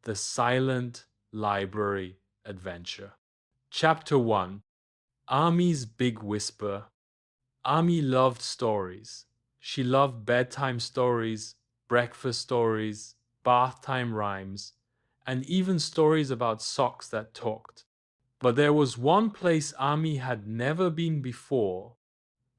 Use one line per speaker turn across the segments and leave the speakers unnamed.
The Silent Library Adventure. Chapter 1. Ami's Big Whisper. Ami loved stories. She loved bedtime stories, breakfast stories, bath time rhymes, and even stories about socks that talked. But there was one place Ami had never been before,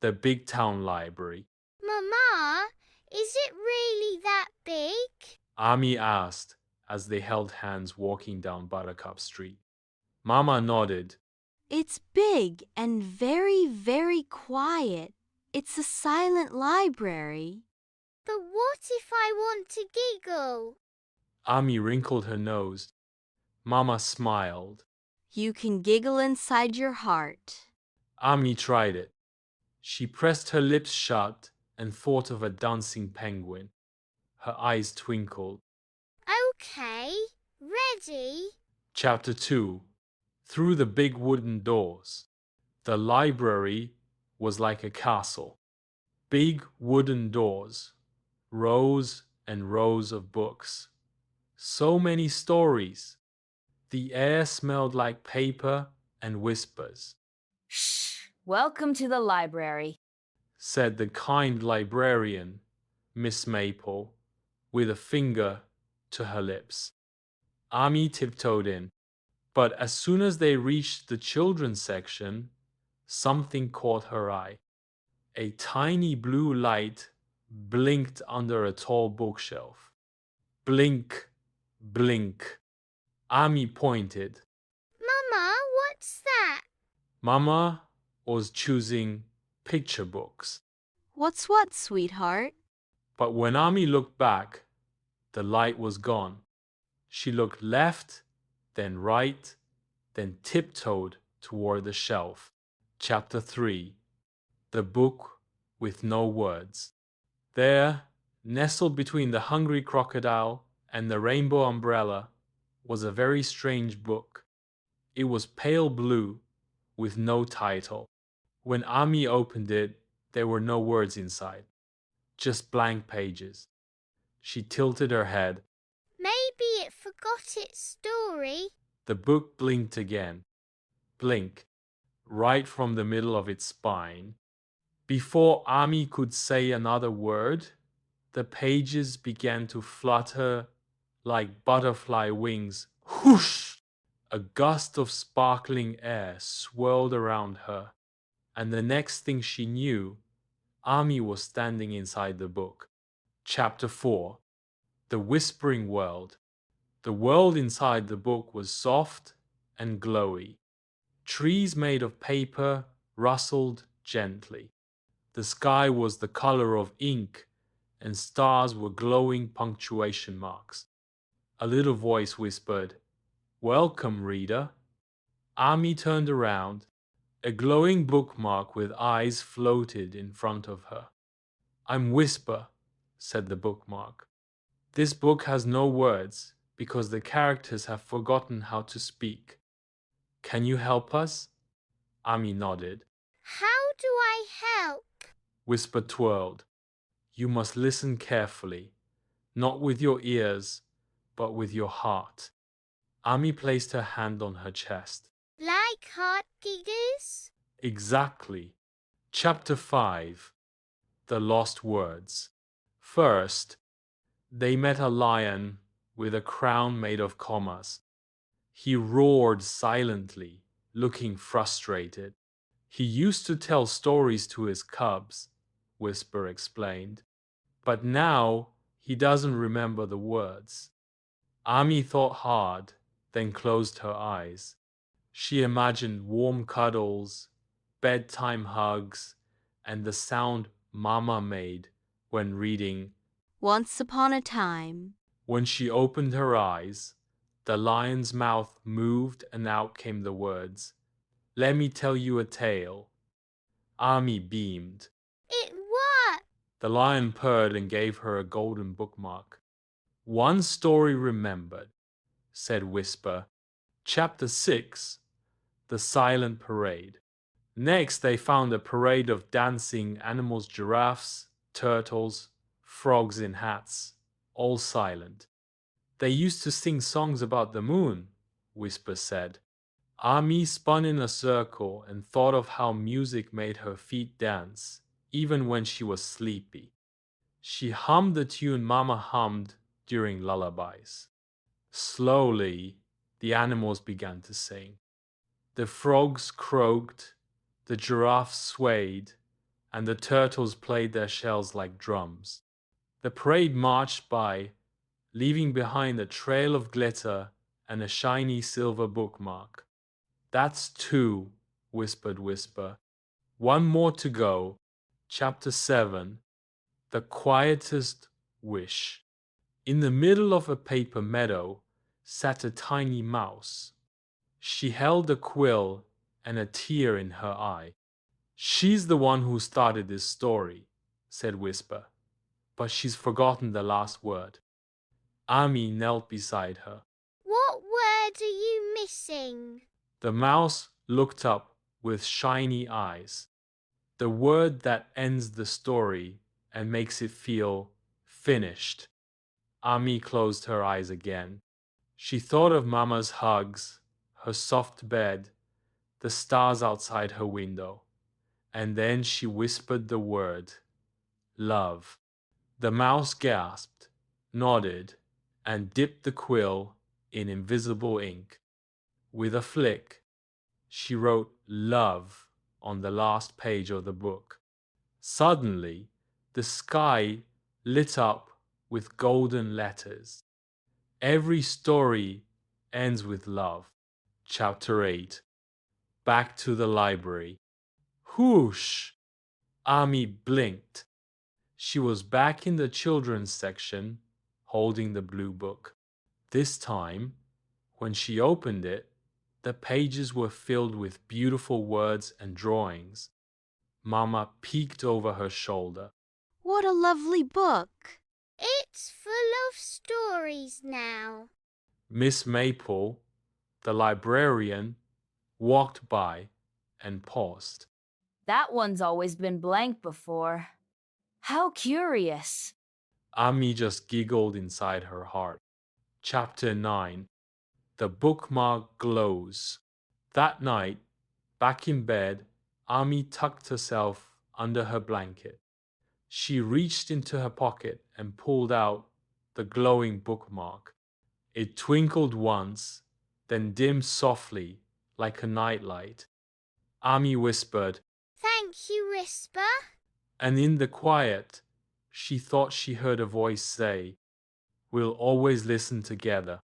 the big town library.
Mama, is it really that big?
Ami asked as they held hands walking down Buttercup Street. Mama nodded.
It's big and very, very quiet. It's a silent library.
But what if I want to giggle?
Ami wrinkled her nose. Mama smiled.
You can giggle inside your heart.
Ami tried it. She pressed her lips shut and thought of a dancing penguin. Her eyes twinkled.
Okay, ready?
Chapter 2. Through the big wooden doors. The library was like a castle. Big wooden doors. Rows and rows of books. So many stories. The air smelled like paper and whispers.
Shh! Welcome to the library,
Said the kind librarian, Miss Maple, with a finger to her lips. Ami tiptoed in, but as soon as they reached the children's section, something caught her eye. A tiny blue light blinked under a tall bookshelf. Blink, blink. Ami pointed.
Mama, what's that?
Mama was choosing picture books.
What's what, sweetheart?
But when Ami looked back, the light was gone. She looked left, then right, then tiptoed toward the shelf. Chapter 3. The Book with No Words. There, nestled between the hungry crocodile and the rainbow umbrella, was a very strange book. It was pale blue, with no title. When Ami opened it, there were no words inside, just blank pages. She tilted her head.
Maybe it forgot its story.
The book blinked again. Blink, right from the middle of its spine. Before Ami could say another word, the pages began to flutter like butterfly wings. Whoosh! A gust of sparkling air swirled around her, and the next thing she knew, Ami was standing inside the book. Chapter 4. The Whispering World. The world inside the book was soft and glowy. Trees made of paper rustled gently. The sky was the color of ink, and stars were glowing punctuation marks. A little voice whispered, "Welcome, reader." Ami turned around. A glowing bookmark with eyes floated in front of her. "I'm Whisper," said the bookmark. "This book has no words because the characters have forgotten how to speak. Can you help us?" Ami nodded.
How do I help?
Whisper twirled. "You must listen carefully, not with your ears, but with your heart." Ami placed her hand on her chest.
Like heart giggers?
Exactly. Chapter 5. The Lost Words. First, they met a lion with a crown made of commas. He roared silently, looking frustrated. "He used to tell stories to his cubs," Whisper explained, "but now he doesn't remember the words." Ami thought hard, then closed her eyes. She imagined warm cuddles, bedtime hugs, and the sound Mama made when reading.
Once upon a time.
When she opened her eyes, the lion's mouth moved and out came the words, "Let me tell you a tale." Ami beamed.
It what?
The lion purred and gave her a golden bookmark. "One story remembered," said Whisper. Chapter 6. The Silent Parade. Next, they found a parade of dancing animals, giraffes, turtles, frogs in hats, all silent. They used to sing songs about the moon, Whisper said. Ami spun in a circle and thought of how music made her feet dance, even when she was sleepy. She hummed the tune Mama hummed during lullabies. Slowly, the animals began to sing. The frogs croaked, the giraffes swayed, and the turtles played their shells like drums. The parade marched by, leaving behind a trail of glitter and a shiny silver bookmark. That's two, whispered Whisper. One more to go. Chapter 7. The Quietest Wish. In the middle of a paper meadow sat a tiny mouse. She held a quill and a tear in her eye. She's the one who started this story, said Whisper, but she's forgotten the last word. Ami knelt beside her.
What word are you missing?
The mouse looked up with shiny eyes. The word that ends the story and makes it feel finished. Ami closed her eyes again. She thought of Mama's hugs, her soft bed, the stars outside her window, and then she whispered the word, love. The mouse gasped, nodded, and dipped the quill in invisible ink. With a flick, she wrote love on the last page of the book. Suddenly, the sky lit up with golden letters. Every story ends with love. Chapter 8. Back to the library. Whoosh! Ami blinked. She was back in the children's section, holding the blue book. This time, when she opened it, the pages were filled with beautiful words and drawings. Mama peeked over her shoulder.
What a lovely book!
It's full of stories now.
Miss Maple, the librarian, walked by and paused.
That one's always been blank before. How curious.
Ami just giggled inside her heart. Chapter 9. The Bookmark Glows. That night, back in bed, Ami tucked herself under her blanket. She reached into her pocket and pulled out the glowing bookmark. It twinkled once, then dimmed softly like a nightlight. Ami whispered,
Thank you, Whisper.
and in the quiet, she thought she heard a voice say, we'll always listen together.